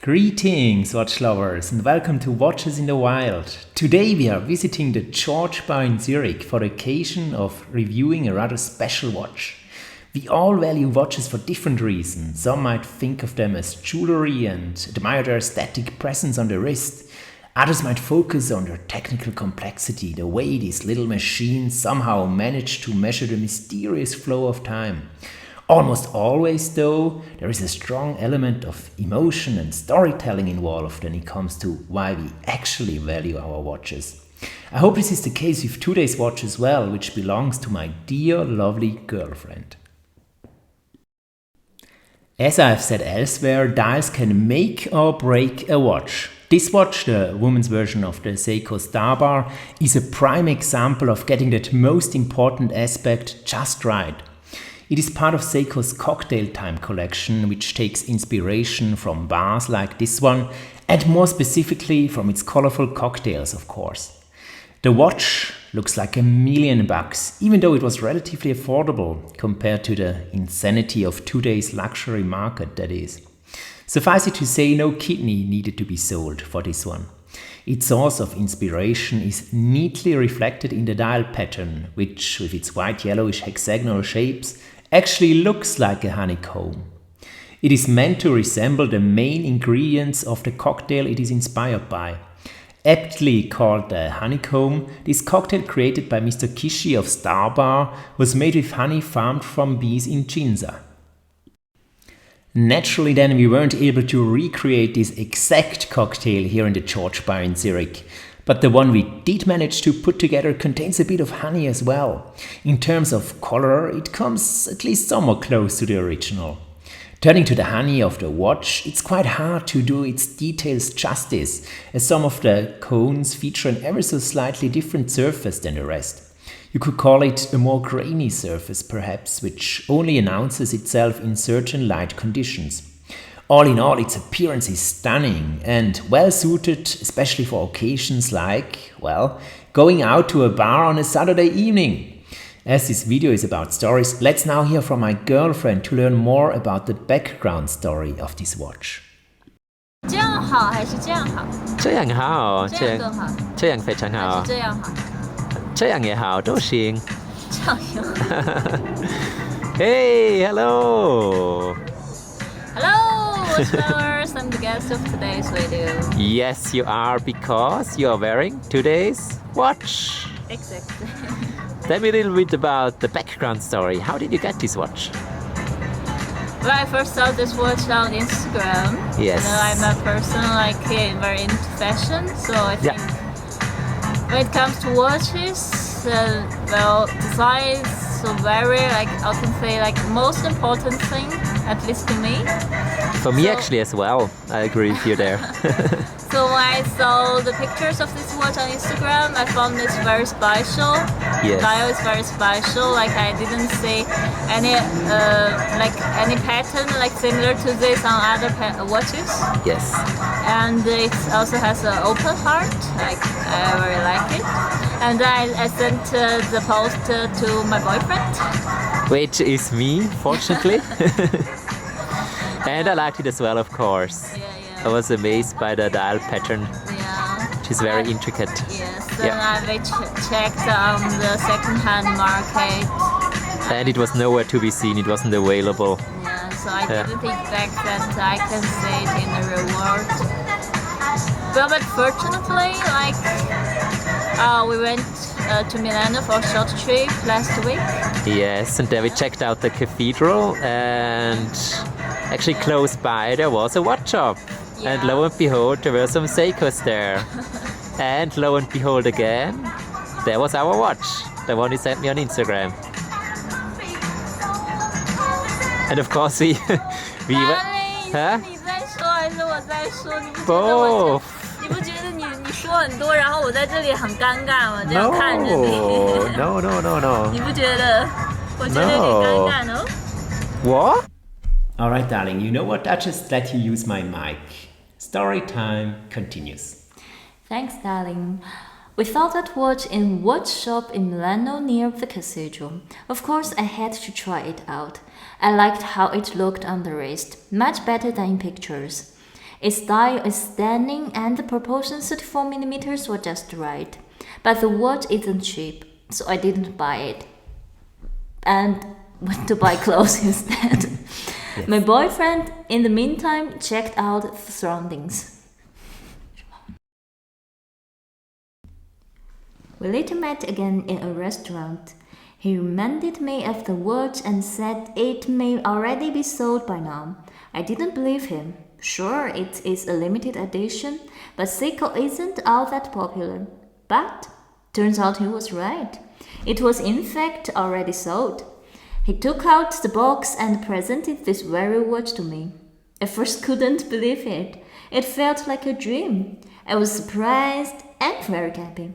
Greetings, watch lovers, and welcome to Watches in the Wild. Today we are visiting the George Bar in Zurich for the occasion of reviewing a rather special watch. We all value watches for different reasons. Some might think of them as jewelry and admire their aesthetic presence on the wrist. Others might focus on their technical complexity, the way these little machines somehow manage to measure the mysterious flow of time. Almost always, though, there is a strong element of emotion and storytelling involved when it comes to why we actually value our watches. I hope this is the case with today's watch as well, which belongs to my dear, lovely girlfriend. As I've said elsewhere, dials can make or break a watch. This watch, the woman's version of the Seiko Starbar, is a prime example of getting that most important aspect just right. It is part of Seiko's Cocktail Time collection, which takes inspiration from bars like this one, and more specifically from its colorful cocktails, of course. The watch looks like $1,000,000, even though it was relatively affordable compared to the insanity of today's luxury market, that is. Suffice it to say, no kidney needed to be sold for this one. Its source of inspiration is neatly reflected in the dial pattern, which, with its white-yellowish hexagonal shapes, actually looks like a honeycomb. It is meant to resemble the main ingredients of the cocktail it is inspired by. Aptly called the honeycomb, this cocktail created by Mr. Kishi of Starbar was made with honey farmed from bees in Ginza. Naturally then, we weren't able to recreate this exact cocktail here in the George Bar in Zurich, but the one we did manage to put together contains a bit of honey as well. In terms of color, it comes at least somewhat close to the original. Turning to the honey of the watch, it's quite hard to do its details justice, as some of the cones feature an ever so slightly different surface than the rest. You could call it a more grainy surface perhaps, which only announces itself in certain light conditions. All in all, its appearance is stunning and well suited, especially for occasions like, well, going out to a bar on a Saturday evening. As this video is about stories, let's now hear from my girlfriend to learn more about the background story of this watch. 这样好还是这样好？这样好，这样更好，这样非常好，还是这样好？这样也好，都行。这样也好。Hey, hello. Hello, watch lovers. I'm the guest of today's video. Yes, you are because you are wearing today's watch. Exactly. Tell me a little bit about the background story. How did you get this watch? Well, I first saw this watch on Instagram. Yes. I'm a person very into fashion, so I think when it comes to watches, design is so very I can say most important thing, at least to me. For me, actually, as well. I agree with you there. So when I saw the pictures of this watch on Instagram, I found this very special. Yes. Dial is very special. I didn't see any any pattern similar to this on other watches. Yes. And it also has an open heart. I very like it. And I sent the post to my boyfriend. Which is me, fortunately. And I liked it as well, of course. Yeah. I was amazed by the dial pattern, Yeah. which is very intricate. Yes. Then I checked on the second-hand market. And it was nowhere to be seen, it wasn't available. Yeah, so I didn't expect that I can see it in the real world. But fortunately, we went to Milano for a short trip last week. Yes, and then we checked out the cathedral, and actually close by there was a watch shop. Yeah. And lo and behold, there were some Seikos there. And lo and behold again, there was our watch, the one you sent me on Instagram. And of course we went, huh? 你在说还是我在说？你不觉得 Both. 你不觉得你说很多，然后我在这里很尴尬吗？这样 No, 看着你， no. 你不觉得？我觉得有点尴尬呢。What? Alright, darling, you know what? I just let you use my mic. Storytime continues. Thanks, darling. We found that watch in watch shop in Milano near the cathedral. Of course, I had to try it out. I liked how it looked on the wrist, much better than in pictures. Its dial is stunning and the proportions 34mm were just right. But the watch isn't cheap, so I didn't buy it. And went to buy clothes instead. Yes. My boyfriend, in the meantime, checked out the surroundings. We later met again in a restaurant. He reminded me of the watch and said it may already be sold by now. I didn't believe him. Sure, it is a limited edition, but Seiko isn't all that popular. But turns out he was right. It was in fact already sold. He took out the box and presented this very watch to me. I first couldn't believe it. It felt like a dream. I was surprised and very happy.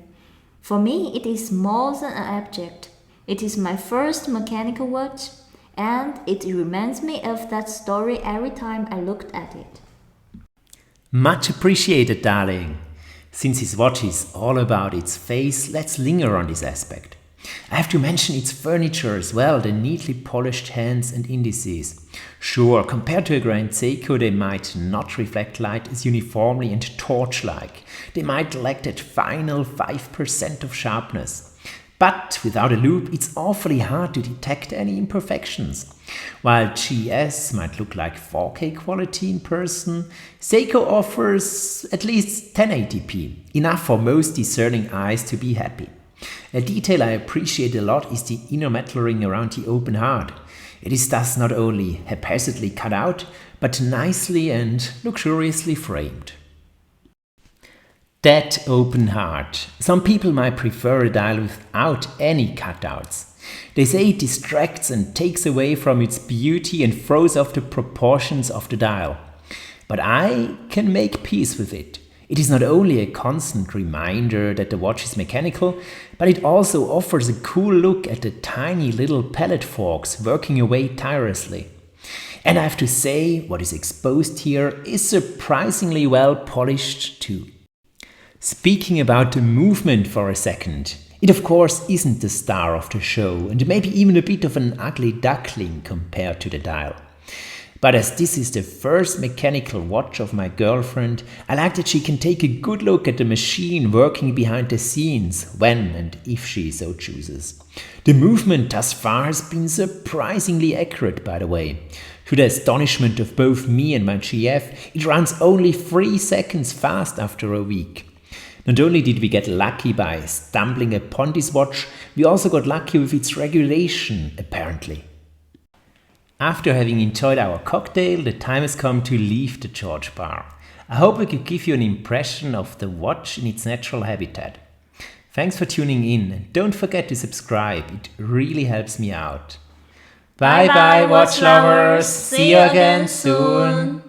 For me, it is more than an object. It is my first mechanical watch, and it reminds me of that story every time I looked at it. Much appreciated, darling. Since his watch is all about its face, let's linger on this aspect. I have to mention its furniture as well, the neatly polished hands and indices. Sure, compared to a Grand Seiko, they might not reflect light as uniformly and torch-like. They might lack that final 5% of sharpness. But without a loupe, it's awfully hard to detect any imperfections. While GS might look like 4K quality in person, Seiko offers at least 1080p, enough for most discerning eyes to be happy. A detail I appreciate a lot is the inner metal ring around the open heart. It is thus not only haphazardly cut out, but nicely and luxuriously framed. That open heart. Some people might prefer a dial without any cutouts. They say it distracts and takes away from its beauty and throws off the proportions of the dial. But I can make peace with it. It is not only a constant reminder that the watch is mechanical, but it also offers a cool look at the tiny little palette forks working away tirelessly. And I have to say, what is exposed here is surprisingly well polished too. Speaking about the movement for a second, it of course isn't the star of the show and maybe even a bit of an ugly duckling compared to the dial. But as this is the first mechanical watch of my girlfriend, I like that she can take a good look at the machine working behind the scenes when and if she so chooses. The movement thus far has been surprisingly accurate, by the way. To the astonishment of both me and my GF, it runs only 3 seconds fast after a week. Not only did we get lucky by stumbling upon this watch, we also got lucky with its regulation, apparently. After having enjoyed our cocktail, the time has come to leave the George Bar. I hope we could give you an impression of the watch in its natural habitat. Thanks for tuning in and don't forget to subscribe, it really helps me out. Bye bye, watch lovers! See you again soon!